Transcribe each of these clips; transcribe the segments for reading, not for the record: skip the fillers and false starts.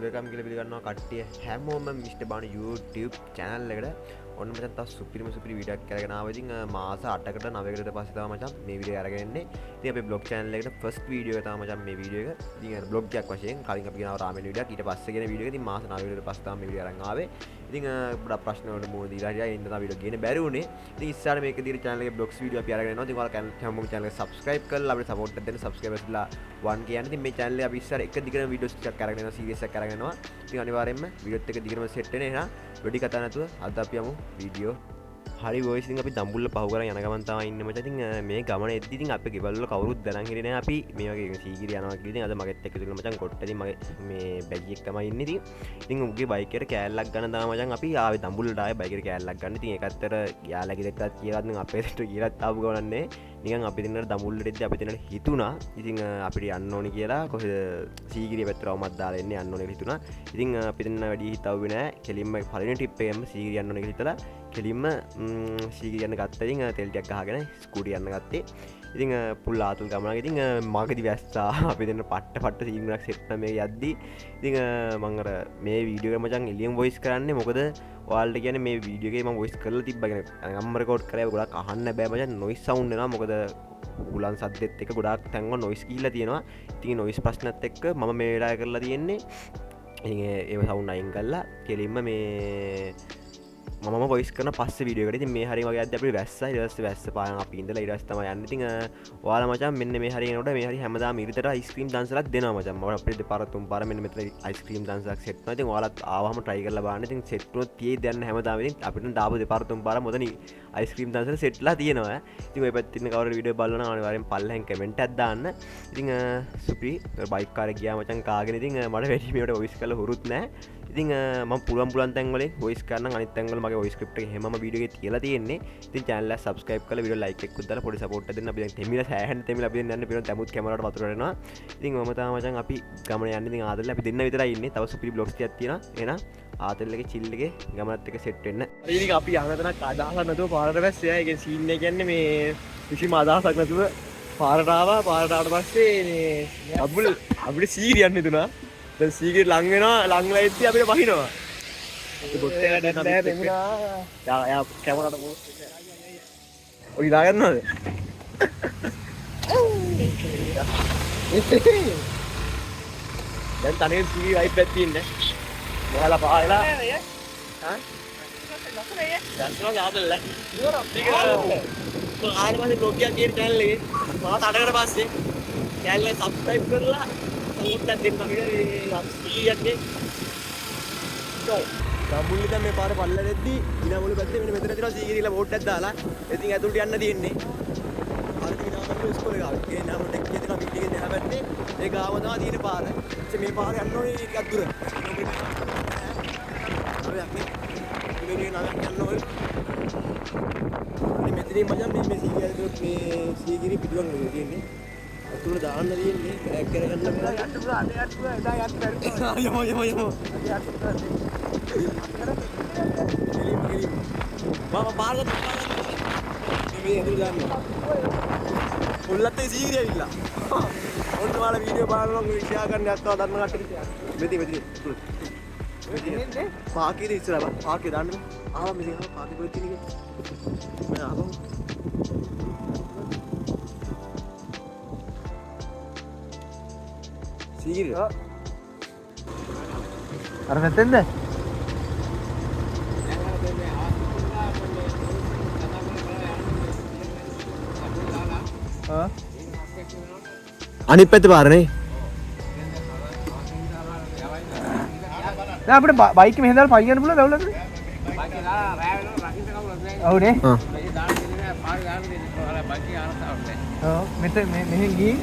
Welcome කියලා පිළිගන්නවා කට්ටිය හැමෝම මිස්ටර් බානු YouTube channel එකට ඔන්න මචං තව සුපිරිම වීඩියෝ එකක් කරගෙන ආවා. ඉතින් මාස 8කට 9කට පස්සේ තමයි මචං මේ වීඩියෝ අරගෙන ඉන්නේ. ඉතින් අපේ blog channel එකට first video එක තමයි මචං මේ වීඩියෝ එක. ඉතින් blog එකක් වශයෙන් කලින් අපි ගෙනාව රාමෙන් වීඩියෝ එකක් ඊට පස්සේ ගෙන වීඩියෝ එක. ඉතින් මාස 9කට පස්සේ තමයි මේ වීඩියෝ අරන් ආවේ. ඉතින් ගොඩක් ප්‍රශ්න වලට මුහුණ දීලා හරිය ඉන්න තමයි වීඩියෝ ගේන්න බැරි වුණේ. ඉතින් ඉස්සරහ මේක දිහා channel එකේ blogs වීඩියෝ අපි අරගෙන යනවා. ඉතින් ඔයාලා හැමෝම channel එක subscribe කරලා අපිට support එක දෙන්න. subscribersලා 1k යන. ඉතින් මේ channel එක අපි ඉස්සරහ එක දිගටම videos ටිකක් අරගෙන යනවා. series එකක් අරගෙන යනවා. ඉතින් අනිවාර්යයෙන්ම වීඩියෝත් එක දිගටම set වෙන. එහෙනම් වැඩි කතා නැතුව අද අපි යමු වීඩියෝ. හරි ගොයිස්, ඉතින් අපි දඹුල්ල පහු කරන් යන ගමන් තමයි ඉන්නේ මචං. ඉතින් මේ ගමන එද්දි ඉතින් අපේ ගෙවල් වල කවුරුත් දැනන් හිටියේ නැහැ. අපි මේ වගේ සීගිරි යනවා කියලා. ඉතින් අද මගෙත් එක්ක ඉතින් මචං කොට්ටදී මගේ මේ බැග් එක තමයි ඉන්නේ. ඉතින් උගේ බයික් එකට කෑල්ලක් ගන්න තමයි මචං අපි ආවේ දඹුල්ලට ආවේ බයික් එකට කෑල්ලක් ගන්න. ඉතින් ඒකත් අර යාලා ගෙදරට කියලා නම් අපේ දෙට කියලාත් ආපු ගමන්නේ. නිකන් අපි දෙන්නට දඹුල්ලට එද්දි අපි දෙන්නට හිතුණා. ඉතින් අපිට යන්න ඕනි කියලා කොහෙද සීගිරිය පැත්තට වමත් දාලා එන්නේ යන්න ඕනේ කියලා හිතුණා. ඉතින් අපි දෙන්න වැඩි හිතුවේ නැහැ. කෙලින්ම පළවෙනි ට්‍රිප් එකෙම සීගිරිය යන්න ඕනේ කියලා හිතලා කෙලින්ම සීගිරිය යන්න ගත්තා. ඉතින් තෙල් ටිකක් ගහගෙන ස්කූටි යන්න ගත්තේ. ඉතින් පුල් ආතුල් ගමනක්. ඉතින් මගදී වැස්සා අපි දෙන්න පට්ට සීගිරියක් සෙට් කරන මේ යද්දි ඉතින් මම අර මේ වීඩියෝ එක මචං එළියම වොයිස් කරන්නේ. මොකද ඔයාලට කියන්නේ මේ වීඩියෝ එකේ මම වොයිස් කරලා තිබ්බගෙන අම්ම රෙකෝඩ් කරේ ගොඩක් අහන්න බෑ මචං. නොයිස් සවුන්ඩ් එනවා. මොකද උලන් සද්දෙත් එක ගොඩක් තැන්වල නොයිස් ගිහිල්ලා තියෙනවා. ඉතින් නොයිස් ප්‍රශ්නත් එක්ක මම මේ වෙලාවේ කරලා තියෙන්නේ ඉතින් ඒව සවුන්ඩ් අයින් කරලා කෙලින්ම මේ මම වොයිස් කරන පස්සේ වීඩියෝ එකට. ඉතින් මේ හරිය වගේ අද්ද අපිට වැස්සා. ඊට පස්සේ වැස්ස පායන් අපි ඉඳලා ඊට පස්සේ තමයි යන්නේ. ඉතින් ඔයාලා මචං මෙන්න මේ හරිය එනකොට මේ හරිය හැමදාම ඉරිතට අයිස්ක්‍රීම් දන්සලක් දෙනවා මචං. මම අපිට දෙපාර තුන් පාර මෙන්න මෙතන අයිස්ක්‍රීම් දන්සලක් සෙට් කරනවා. ඉතින් ඔයාලත් ආවම try කරලා බලන්න. ඉතින් සෙට් වුණොත් තියෙයිද යන්න හැමදාම. ඉතින් අපිට දාපු දෙපාර තුන් පාර මොතන අයිස්ක්‍රීම් දන්සල සෙට්ලා තියෙනවා. ඉතින් ඔය පැත්තේ ඉන්න කවුරු වීඩියෝ බලනවා නම් අනිවාර්යෙන් පල්ලෙන් කමෙන්ට් එකක් දාන්න. ඉතින් සුපි බයික් කාරේ ගියා මචං කාගෙන. ඉතින් මට වැඩි මේකට වොයිස් කරලා හුරුත් නැහැ. ඉතින් මම පුළුවන් තැන් වල වොයිස් කරන්න අනිත් තැන් වල මගේ වොයිස් ස්ක්‍රිප්ට් එක හැමම වීඩියෝ එකේ තියලා තියෙන්නේ. ඉතින් channel එක subscribe කරලා වීඩියෝ like එකක් දාලා පොඩි support එකක් දෙන්න. අපි දැන් තෙමිලා සෑහෙන තෙමිලා අපි දැන් යන්නේ පිරොන් තමුත් කැමරාවට වතුර වෙනවා. ඉතින් මම තාම මචං අපි ගමන යන්නේ. ඉතින් ආදල්ලා අපි දෙන්න විතරයි ඉන්නේ. තව සුපිරි vlogs ටිකක් තියෙනවා. එහෙනම් ආදල්ලගේ chill එකේ ගමනත් එක්ක set වෙන්න. ඉතින් අපි යන තැනක් අදහසක් නැතුව පාරට වැස්සේ. ඒකේ scene එක කියන්නේ මේ කිසිම අදහසක් නැතුව පාරට ආවා. පාරට ආවට පස්සේ මේ අපිට සීගිරිය යන්න දුනා. දැන් සීගිරිය ලඟ වෙනවා. ලඟලා ඉද්දි අපිට වහිනවා. යා කැමරාට ඔය දාගන්නවද? දැන් තනියෙන් සීගිරිය වයිප් එකක් තියෙන්නේ. මොහලා පායලා හා දැන් ආදල්ල ආයෙත් බ්ලොග් එකක් තියෙන channel එකේ මාත් 8කට පස්සේ channel එක subscribe කරලා සපෝට් එකක් දෙන්න කියලා සීගිරියක් දඹුල්ලි දැන් මේ පාරේ පල්ලෙ දෙද්දි දිනමුළු පැත්තේ මෙන්න මෙතන තියෙනවා සීගිරිලා බෝඩ් එකක් දාලා. ඉතින් ඇතුළට යන්න තියෙන්නේ. හරි දිනවල ඉස්කෝලේ ගාව. ඒ නම ටෙක් එකේ තියෙනවා මීටිං එකේ දෙහා පැත්තේ. ඒ ගාව තමයි තියෙන පාර. ඉතින් මේ පාර යන්න ඕනේ ටිකක් දුර. හරියක් නේ. ඉතින් නම යන්න ඕනේ. ඉතින් මෙතනින් මචං මේ සීගිරි පිටුවන් තියෙන්නේ. අතුල දාන්න තියෙන්නේ බෑග් කරගන්න බෑ. යන්න පුරා අද යන්න පුරා එදා යන්න බැරි. යමු. Mama පාරකට මේ එදුර දාන්න. උල්ලත් සීගිරිය ඇවිල්ලා. ඔන්න ඔයාලා වීඩියෝ බලනවා මම ෂෙයා කරන්න යත්තා දන්න කට්ටියට. මෙතන. පාකේද ඉස්සරහ බා. පාකේ දාන්න. ආවා මෙතන ආවා පාකේ කොහෙද තියෙන්නේ? මම ආවා. සීගිරිය. අර නැතෙන්ද? අනිත් පැත්තේ පාරනේ. දැන් අපිට බයික් එකේ මෙහෙන් දාලා පයින් යන්න පුළුවන් දවල්වලද? බයික් එක දාලා රෑ වෙනවා රකින්න කවුරුත් නැහැ. ඔව් නේ. මේක දාන්න දෙන්නේ පාර ගන්න දෙන්නේ. ඔයාලා බයික් එක ආරසාවට නැහැ. ඔව් මෙතන මෙහෙන් ගිහින්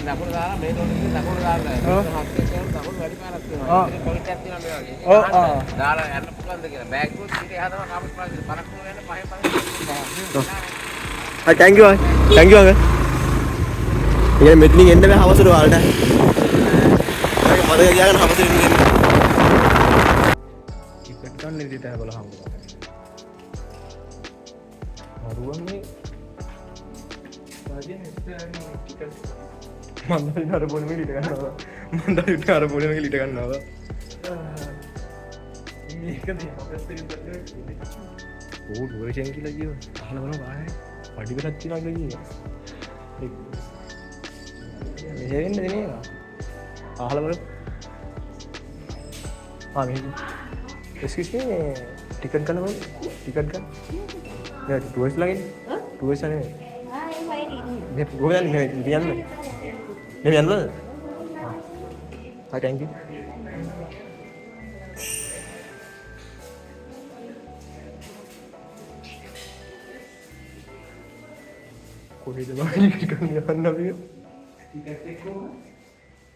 දකුණු දාලා මේ දොඩේ දකුණු දාලා. ඔව්. හත්කේ කරන දකුණු වැඩි පාරක් තියෙනවා. ඒක පොලිටියක් තියෙනවා මේ වගේ. ඔව්. දාලා යන්න පුළුවන්ද කියලා. බෑග් උත් ඊට එහා තමයි කාපට් පාරක් පරක් වෙන පහෙන්. ආ thank you uncle. ඉතින් මෙතනින් එන්න බෑ හවසට ඔයාලට. ඒක මතක ගියාගෙන හවසට එන්න දෙන්න. ටිකට් ගන්න ඉතින් තෑ බලහම. අරුවන්නේ. සාදින ඉස්සරහින් ටිකට් මන්දරින් අර පොළේ ලිට ගන්නවා. ඕ ඩුවරේෂන් කියලා කියව අහලා බලන්න බෑ පඩි කරක් තියනවා කියලා කියනවා මෙහෙ වෙන්න දෙන්නේ නේද අහලා බලන්න මෙහෙ excuse me ටිකට් ගන්න බෑ ටිකට් ගන්න නෑ ටුවර්ස් ළඟින් ටුවර්ස් ළඟින් මේ ගෝයන් මේ යන්න thank you කොහෙද බාහිර යන්න අපි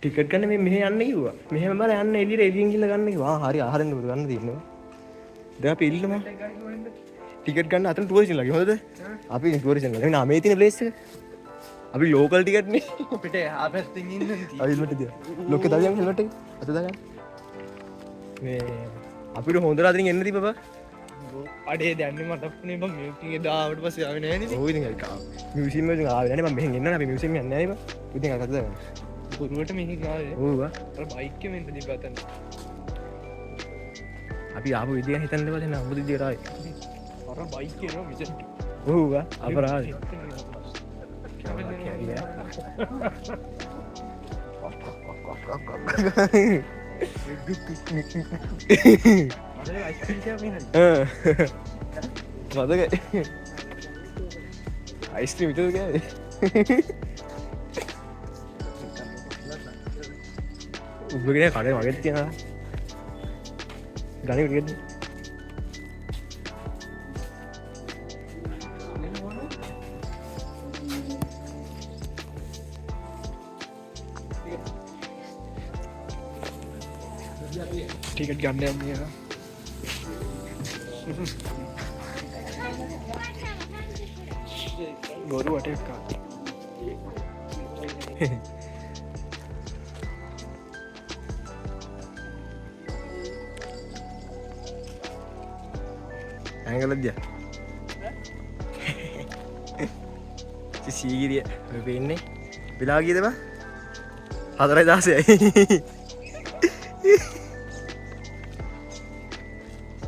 ටිකට් ගන්න මෙහෙ යන්න කිව්වා මෙහෙම බල යන්න එළියට එළියෙන් ගිහලා ගන්න කිව්වා හරි ආහාරෙන් දුර ගන්න තියෙනවා දැන් අපි එළියම ටිකට් ගන්න අතන ටුවරිස්ට් ලාගේ හොඳද අපි ටුවරිස්ට් ලාගේ නේ මේ තියෙන ප්ලේස් එක අපි ලෝකල් ටිකට් නේ අපිට ආපැත්තෙන් ඉන්න තියෙන්නේ අපි හෙල්මට් දිය ලොක්කේ දාගන්න හෙල්මට් එක අත දාගන්න මේ අපිට හොඳ රාත්‍රියෙන් එන්න තිබ්බ බා අඩේ දැන්නේ මට අපුනේ බං මියුසික් එක දාවට පස්සේ ආවේ නැහැ නේද ඔය ඉතින් ඒක මියුසියම් එකෙන් ආවේ නැහැ මම මෙහෙන් එන්න අපි මියුසියම් යන්නේ නැහැ බා ඉතින් අකට දාගන්න පුරුවට මෙහෙ ආවේ ඔව් බා අර බයික් එකෙන් එන්න තිබ්බ අතන අපි ආපු විදිය හිතන්න බෑ නේ අඹ විදියට ආවේ අර බයික් එකේ නෝ මිසන් ඔව් බා අපරාධ මතකයි අයිස්ක්‍රීම් විතරද කෑවේ උඹගේ කඩේ වගේ තියනවා ගණේ ටිකද ටිකට් ගන්න යන්නේ ගොරු වටේ කා ඇඟලදියා සීගිරිය ඔය පේන්නේ වෙලා ගියද බා 4:16යි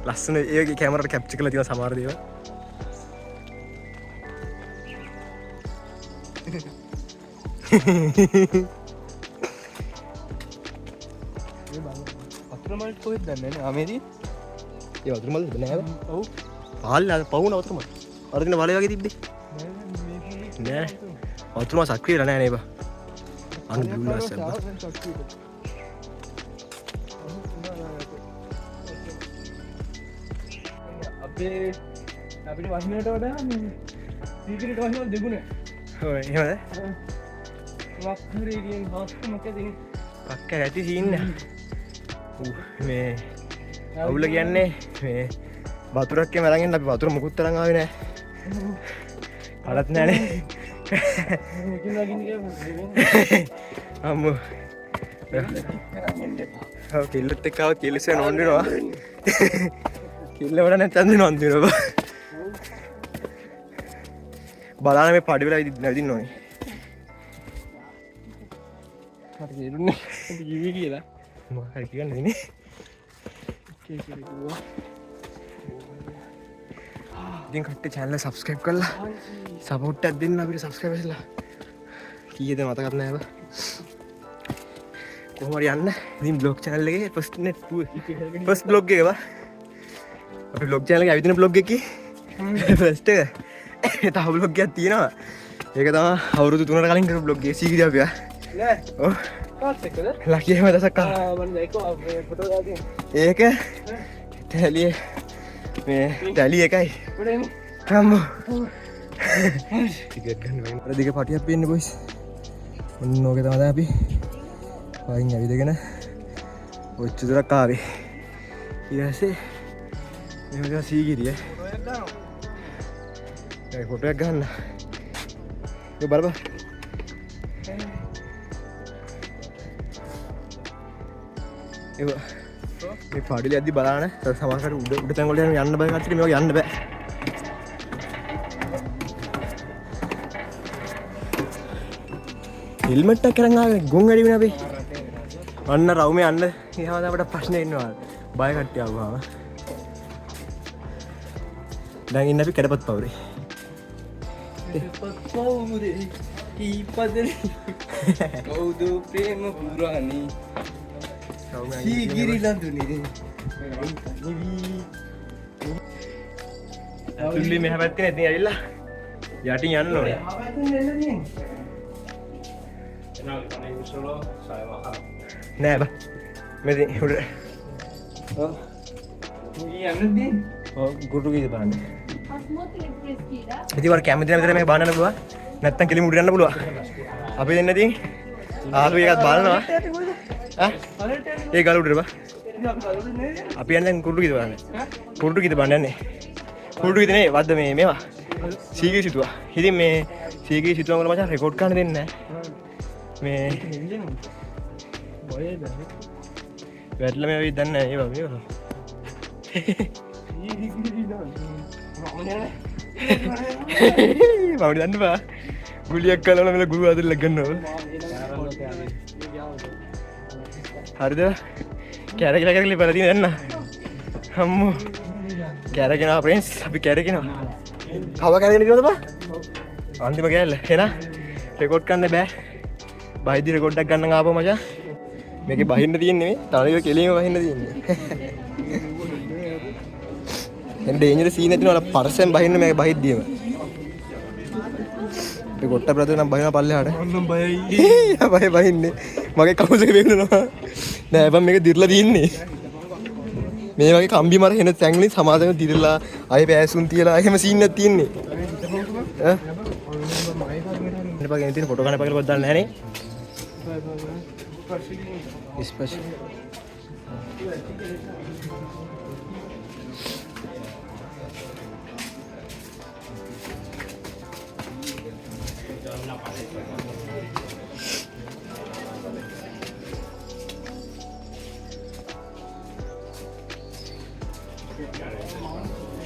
ලස්සන ඒ කැමරාවට කැප්චර් කරලා තියෙන සමහර දේවල් වතුර මල් කොහෙද දන්නේ නැහැ ආමේදී ඒ වතුර මල් නෑ ඔව් පාල්ලා පවුන වතුර මල් අරගෙන වලේ වගේ තිබ්බේ නෑ වතුර මල් සක්‍රිය වෙලා නෑ නේ බා අන්න බියුලාස් බා අපිට වහිනට වඩා සීක්‍රට් වහින දෙගුණ ඔය එහෙමද වක්කරේකින් හොස්ට මොකද වක්ක ඇති සීන්න මේ අවුල කියන්නේ මේ වතුරක් එම අරගෙන අපි වතුර මොකුත් තරම් ආවේ නෑ කලත් නෑනේ අම්මෝ ඔව් කිල්ලත් එක්ක ආව කිල්ලසේ නෝන් වෙනවා කිල්ල වල නැත්නම් නෝන් දෙනවා බලන්න මේ පඩි වෙලා නැවිදින්න ඕනේ හරි දෙන්නේ ජීවි කියලා මොකක් හරි කියන්නේ නේ ඉතින් කට්ටිය channel එක subscribe කරලා support එකක් දෙන්න අපිට subscribe කරලා කීයද මතකත් නැහැ බා කොහොම හරි යන්න ඉතින් vlog channel එකේ first vlog එක බා අපි vlog channel එකේ ඇවිදින vlog එකේ first එක තව vlog එකක් තියෙනවා ඒක තමයි අවුරුදු 3කට කලින් කරපු vlog එක සීගිරිය අපි නෑ ඔව් කාත් එක්කද ලකියම දසක් ආ මම දැක්කෝ ෆොටෝ දාගෙන ඒක තැලිය මේ තැලිය එකයි අම්මෝ ටිකට් ගන්න වෙන අර දිග පටියක් පේන්නේ බොයිස් ඔන්න ඕක තමයි අපි වයින් ඇවිදගෙන ඔච්චර දුරක් ආවේ ඊට පස්සේ මේක සීගිරිය ෆොටෝ එකක් ගන්න ඒ බලපන් ඒ මේ පාඩිලි අද්දි බලන්න සමහරකට උඩ තැන් වල යන්න බෑ කට්ටියට මේක යන්න බෑ හෙල්මට් එක කරන් ආවේ ගොන් වැඩි වෙන අපි අන්න රවුමේ යන්න එහෙනම් අපිට ප්‍රශ්නේ ඉන්නවා. බය කට්ටිය ආවම. දැන් ඉන්නේ අපි කැඩපත් පවුරේ. කැඩපත් පවුරේ කීපදේ කවුද ප්‍රේම පුරාණි සීගිරි ලඳුනේ තුල්ලි මෙහා පැත්තේ ඉතින් ඇවිල්ලා යටින් යන්න ඕනේ. නෑ බා. මෙතන උඩ. ඔව්. ගුරු කීද බලන්න. ඉතින් වර කැමති නම් විතර මේක බලන්න පුළුවන්. නැත්තම් කෙලිම උඩ යන්න පුළුවන්. අපි දෙන්න ඉතින් ආලු එකක් බලනවා. ඈ? ඒ ගල උඩට බා. අපි යන්නේ දැන් කුරුටු කීද බලන්න. කුරුටු කීද බලන්න යන්නේ. කුරුටු කීද නේ වද්ද මේ මේවා. සීගී සිතුවා. ඉතින් මේ සීගී සිතුවා වල මචං රෙකෝඩ් කරන්න දෙන්නේ නැහැ. මේ බොයද වැටලා මේ දන්නේ නැහැ ඒවා මේවා. මම දන්න බා ගුලියක් කලවල මෙල ගුරු අතර ලගන්නවා. හරිද? කැරකිලා කැරකිලා ඉපලා තියෙන යන්න. අම්මෝ. කැරකිනවා ප්‍රින්ස් අපි කැරකිනවා. කව කැරගෙන ඉන්නවද බා? අන්තිම කැල්ල. එනා රෙකෝඩ් කරන්න බෑ. බයිදි රෙකෝඩ්ඩක් ගන්න ආපුවා මචං. මේකේ බහින්න තියෙන්නේ මේ. තනියම කෙලියම බහින්න තියෙන්නේ. දැන් ඩේන්ජර් සීන් එකක් තියෙනවා. පර්සෙන් බහින්න මේක බහිද්දීම. මේ කොට්ට බ්‍රදර් නම් බහිනවා පල්ලෙහාට. මම බයයි. බය බහින්නේ. මගේ කවුසක වෙන්නවා. නෑ බම් මේක දිර්ලා තියෙන්නේ. මේ වගේ කම්බි මර හෙන තැන්වලින් සමාදම දිර්ලා අය පෑසුන් තියලා එහෙම සීන් එකක් තියෙන්නේ. ඈ? ඉන්න බගෙන් තියෙන ෆොටෝ ගන්න පගල බද්දන්න නැහැ නේ. ස්පෙෂල්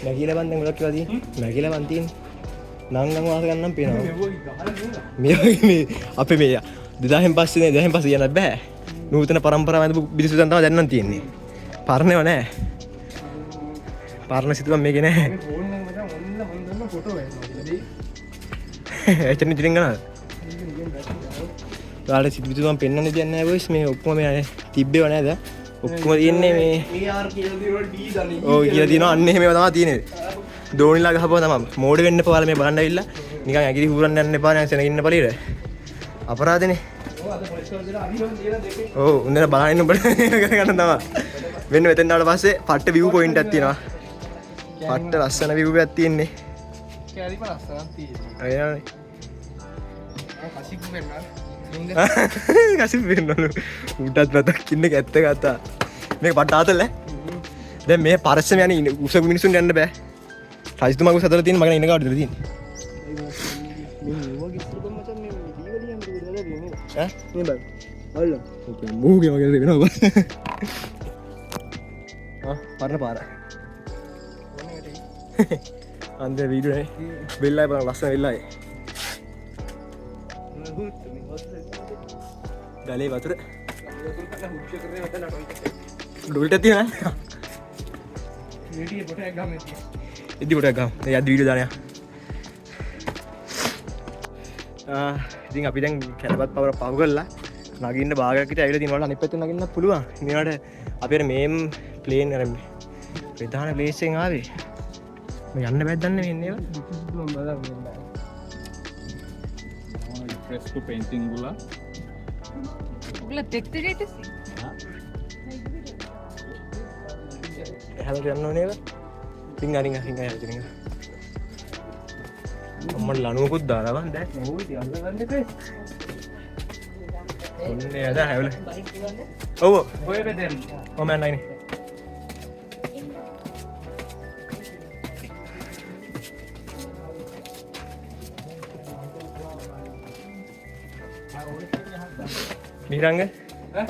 නැගිලා බන් දැන් ගොඩක් කියලා තියෙන්නේ. නැගිලා බන් තියෙන්නේ. නංගන් වාස ගන්නම් පේනවා. මේ වගේ මේ අපේ මේ 2000න් පස්සේ 2000න් පස්සේ යන්න බෑ. නූතන පරම්පරාව ඇඳපු බිලිසුදන් තමයි දැන් නම් තියෙන්නේ. පරණේව නෑ. පරණ සිතුවම් මේකේ නෑ. ෆෝන් එක මචං ඔන්න මම ගන්න ෆොටෝ වෙනවා. එතන ඉතින් ගන්නවද? ඔයාලට සිතුවම් පෙන්වන්න දෙයක් නෑ බොයිස් මේ ඔක්කොම මේ තිබ්බේව නේද? ඔක්කොම තියෙන්නේ මේ ER කියලා දිනවල D දන්නේ. ඔව් කියලා දිනනවා අන්න එහෙම තමයි තියෙන්නේ. දෝනිලා ගහපුවා තමයි. මෝඩ වෙන්න එපා මේ බලන්න ඇවිල්ලා. නිකන් ඇගිලි හුරන්න යන්න එපා නෑ සෙනගින්න පළිර. අපරාධනේ. ඔව් අද පොලිස් වලට අරිහොන් දීලා දෙකේ. ඔව් උන්දර බලන්න උඹට කරගන්න තමයි. වෙන්න මෙතෙන් ආවට පස්සේ පට්ට view point එකක් තියෙනවා. පට්ට ලස්සන view එකක් තියෙන්නේ. කැරිම ලස්සනක් තියෙනවා. අයනේ. කසිප් වෙන්නා. කසිප් වෙන්නලු. උඩත් නැතක් ඉන්නේ ඇත්ත කතා. මේක පට්ට ආතල්ල. දැන් මේ පරිස්සම යන්නේ උසක මිනිසුන් යන්න බෑ. රජතුමාගේ උස හදලා තියෙන මගෙන ඉන්න ගාවට තියෙන්නේ. ඈ මේ බල අල්ල ඔකේ මූගේ වගේ වෙනවා පරණ පාර අන්දේ වීඩියෝ නේ බෙල්ලයි බලන්න ලස්සන බෙල්ලයි ගලේ වතුර ඩොල්ට තියෙනවා වීඩියෝ පොටයක් ගාම ඉදි පොටයක් ගාම යද්දි වීඩියෝ දානවා ඉතින් අපි දැන් කැලපත් පවර පව කරලා නගින්න භාගයක් විතර ඇවිල්ලා තියෙනවා අනිත් පැත්තෙන් නගින්න පුළුවන්. ඊළඟට අපි අර මේම් ප්ලේන් අර ප්‍රධාන ප්ලේස් එකෙන් ආවේ. මම යන්න බෑද දන්නේ මේ ඉන්නේ ඒවා. මම බලන්න. फ्रेस्को पेंटिंग गुला ওগুলো দেখতে যাইতেছি එහෙම යන්න ඕනේ ඒවා. ඉතින් අරින් ඉතින් අම්මට ලණුවකුත් දාලා බං දැන්. ඔව් ඉතින් අල්ල ගන්න එපේ. ඔන්නේ අද හැවල. ඔව් ඔය බෙදෙන්. ඔය මම නයිනේ. මිරංග ඈ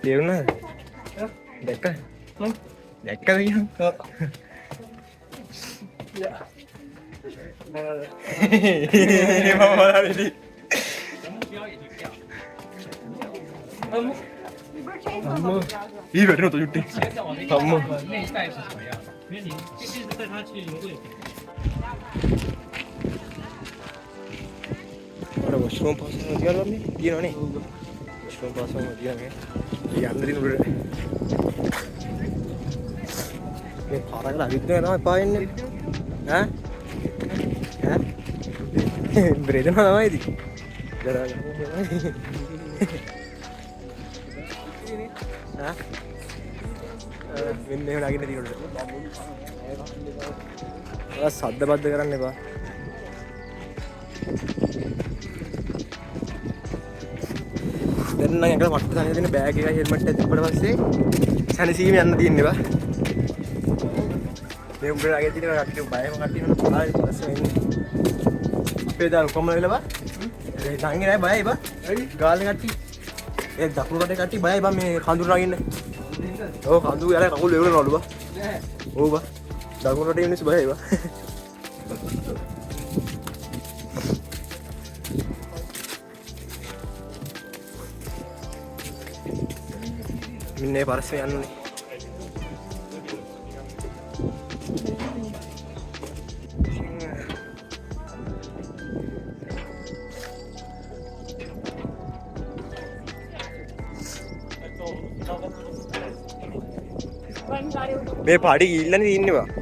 තේරුණාද? දැක්කද? දැක්කද කියන්න? අම්මෝ ඊ වැටෙනවා තුට්ටි අම්මෝ අර වොෂ්රූම් පාස් එක තියනවා මේ තියනවනේ වොෂ්රූම් පාස් එක තියන්නේ යන්න දින උඩට මේ පාරකට අවිද්ද යනවා පායන්නේ ඈ බ්‍රේදනා තමයි ඉතින් දරා ගන්න ඈ මෙන්න එහෙම නගින්න තියෙනවද සද්ද බද්ද කරන්න එපා දැන් නම් අකට මට්ට තනිය දෙන බෑග් එකයි හෙල්මට් එක තිබ්බට පස්සේ සැනසීම යන්න තියෙන්නේ බා මේ උඹට අගේ තියෙන කට්ටිය බයම කට්ටිය නෝ ආයි පස්සේ එන්නේ අපේ දාන කොම්මල වෙලා බා ඒ ඩංගේ නෑ බයයි බා ගාල්ලේ කට්ටිය ඒ දකුණු කටේ කට්ටිය බයයි බා මේ කඳුර නගින්න ඔව් කඳුර යාලා කකුල් වේවලනවලු බා නෑ ඔව් බා දකුණු කටේ මිනිස්සු බයයි බා මින්නේ පරස්සේ යන්නේ මේ පාඩි ගිල්ලනේ තින්නේ බා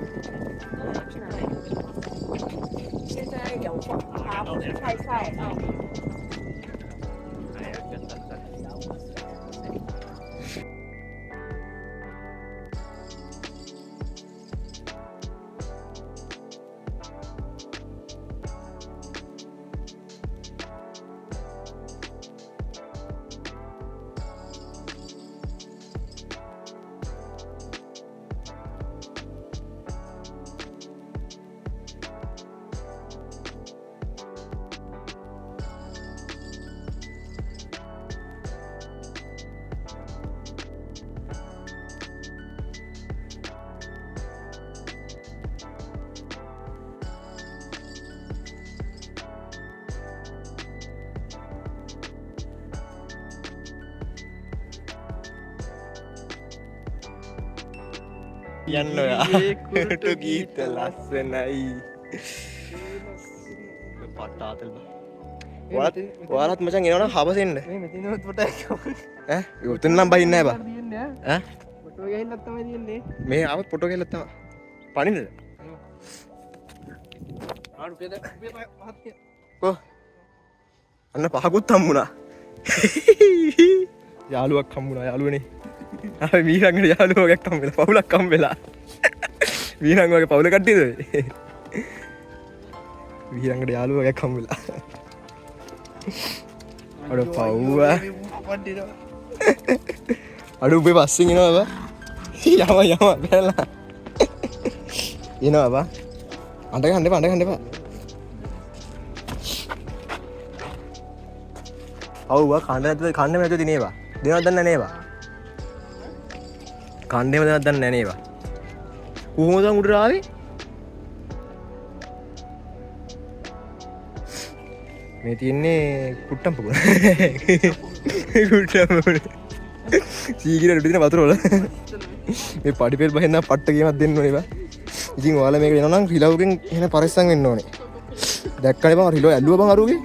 යන්න ඔයා කුරුටු ගීත ලස්සනයි පට්ටාතල් බා ඔයාලත් මචං එනවනම් හබස් එන්න මේ මෙතනවත් ෆොටෝ එක ඈ උතන නම් බහින්නේ නැහැ බා ඈ ෆොටෝ ගහන්නත් තමයි තියෙන්නේ මේ ආවත් ෆොටෝ ගහලා තමයි පණින්නද ආඩු කේද මේ මහත්ය කො අන්න පහකුත් හම්බුණා යාළුවක් හම්බුණා යාළුවනේ ආ මීරංගට යාළුවෙක් හම්බෙලා පවුලක් හම්බෙලා මීරංග වගේ පවුල කට්ටියද ඔය මීරංගට යාළුවෙක් හම්බෙලා අර පවුව අර උඹේ පස්සෙන් එනවා බා යම බැලලා එනවා බා අඬ ගන්න එපා අවුවා කන්නේ නැතුව දිනේවා දෙනවද දන්නේ නේවා කණ්ඩේම දෙනවද දන්නේ නැහැ නේවා කොහොමද උඩට ආවේ මේ තියන්නේ කුට්ටම් පොකුණ සීගිර රුඩි දෙන වතුර වල මේ පඩිපෙල් බහෙන්න පට්ට ගේමක් දෙන්න ඕනේ බා ඉතින් ඔයාලා මේක එනවා නම් රිලව්ගෙන් එහෙන පරිස්සම් වෙන්න ඕනේ දැක්කනේ බං රිලව් ඇල්ලුවා බං අරුගේ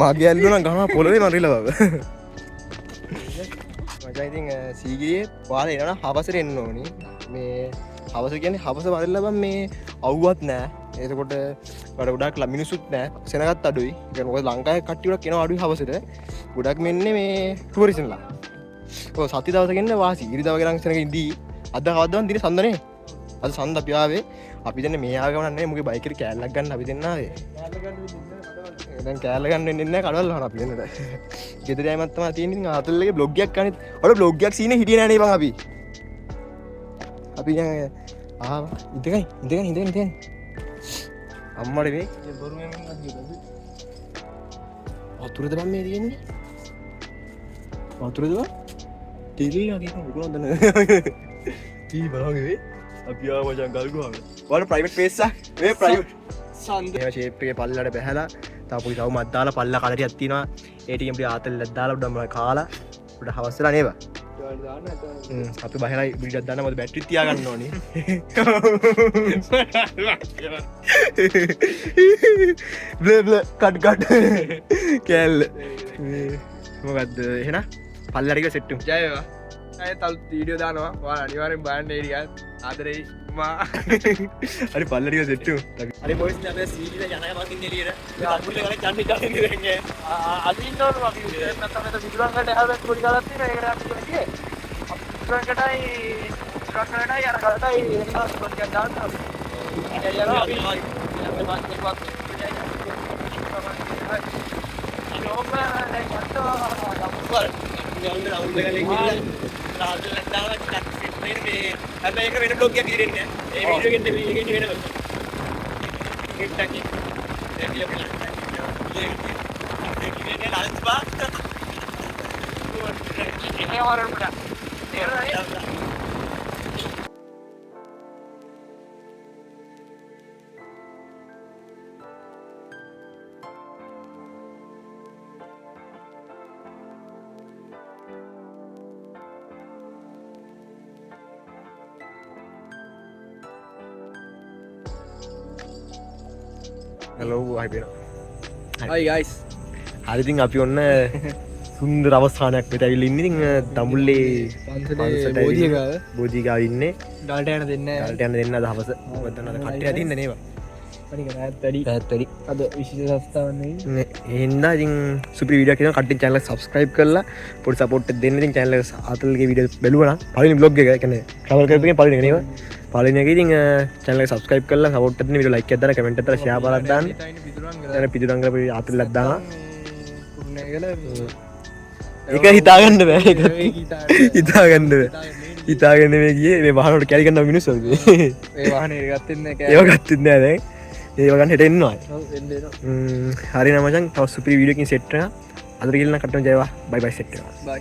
මාගේ ඇල්ලුවා නම් ගහනවා පොළවේ මං රිලව් ඉතින් සීගිරියේ ඔයාලා එනවා නම් හවසට එන්න ඕනි මේ හවස කියන්නේ හවස වරෙල්ල බං මේ අවුවත් නෑ එතකොට වඩ ගොඩක් මිනිස්සුත් නෑ සෙනගත් අඩුයි ඒ කියන්නේ මොකද ලංකාවේ කට්ටිය ගොඩක් එනවා අඩුයි හවසට ගොඩක් මෙන්නේ මේ ටුවරිසම්ලා ඔය සති දවසක ඉන්න වාසි ඉරිදා වගේ නම් සෙනග ඉඳී අද කවදාවත් දිනේ සඳනේ අද සඳ අපි ආවේ අපි දැන් මේ ආව ගමන් නේ මුගේ බයික් එකේ කෑල්ලක් ගන්න අපි දෙන්න ආවේ දැන් කෑල්ල ගන්න වෙන්නේ නැහැ කඩවල වහන අපි දෙන්නට ගෙදර යෑමක් තමයි තියෙන්නේ ඉතින් ආතල් එකේ බ්ලොග් එකක් ගන්න ඔය බ්ලොග් එකක් සීනේ හිටියේ නෑ නේ බං අපි දැන් ආවා ඉඳගෙන අම්මට මේ බොරු මෙන් වතුරද බං මේ තියෙන්නේ වතුරද බං ටිලි වගේ මොකක්ද දන්නේ ටී බලන්න වේ අපි ආව මචං ගල් ගුවාම ඔයාලා ප්‍රයිවට් ස්පේස් එක මේ ප්‍රයිවට් සන්ද මේ ෂේප් එකේ පල්ලට බැහැලා තා පොඩි තව මත් දාලා පල්ලා කලරියක් තියෙනවා ඒ ටිකෙන් අපි ආතල්ලක් දාලා උඩම කාලා අපිට හවස්සලා නේද? අපි බහිරයි බීඩක් දාන්න මොකද බැටරි තියාගන්න ඕනේ. බ්ල බ්ල කට් කෑල්ල. මොකද්ද එහෙනම් පල්ලට ගිහලා සෙට් වෙමු. ජය වේවා. අය තල් වීඩියෝ දානවා. ඔයාලා අනිවාර්යෙන් බලන්න ඒ ටිකත්. ආදරෙයි මා. හරි පල්ලට ගිහලා සෙට් වෙමු. හරි බොයිස් නේ අපේ සීඩි එක යනවා මකින් එළියට. මේ අමුල්ල කරේ යන්නේ ඉන්නේ. අදින්න ඕන අපි නැත්නම් මෙතන විදුරංගට හැවෙත් පොඩි කාලක් තියෙනවා. ඒකට අපි කියන්නේ. අපි විදුරංගටයි අර කරටයි එනවා පොඩි කාලක් දාන්න අපි. ඒ යනවා අපි අපේ මාත් එක්ක හැබැයි ඒක වෙන බ්ලොග් එකක් ඉදිරියෙන් නෑ. ඒ වීඩියෝ එකෙන් වෙනම. ගෙට්ටකි. ඒක ලන්ච් බාක්. ඒ වරන්ට. හලෝ අයිබේන. Hi guys. හරි ඉතින් අපි ඔන්න සුන්දර අවස්ථානයක් වෙත ඇවිල්ලා ඉන්නේ. ඉතින් දඹුල්ලේ පන්සලේ බෝධියගාව බෝධිගාව ඉන්නේ. ඩාල්ට යන දෙන්නේ ඩාල්ට යන දෙන්න අද හවස. මොකද අද කට්ටිය අදින්න නේද? පරික රැත් වැඩි. පැත් වැඩි. අද විශේෂ සස්තාවන්නේ. නේ එහෙනම් ඉතින් සුපිරි වීඩියෝ එකක් කට්ටිය channel එක subscribe කරලා පොඩි support එකක් දෙන්න. ඉතින් channel එක ආතල්ගේ වීඩියෝ බැලුවා නම් පළවෙනි vlog එක කියන්නේ travel කරපු එකේ පළවෙනි එක නේද? පළවෙනි එක ඉතින් channel එක subscribe කරලා support එකක් දෙන්න. වීඩියෝ like එකක් දාලා comment එකක් දාලා share බලක් දාන්න. දැන් පිටුරංගල අපි ආතල්ලක් දානවා. ඒක හිතාගන්න බෑ. ඒක හිතාගන්න බෑ. හිතාගන්න මේ ගියේ මේ වාහනවලට කැරි ගන්න මිනිස්සු. ඒ වාහනේ ගත්තෙත් නෑ කෑ. ඒව ගත්තෙත් නෑ දැන්. ඒව ගන්න හෙට එන්නවා. ඔව් එන්න එනවා. හරි නම මචං තව සුපිරි වීඩියෝ එකකින් සෙට් වෙනවා. අදට ගිහලා කට්ටම ජයවා. බයි බයි සෙට් වෙනවා. බයි.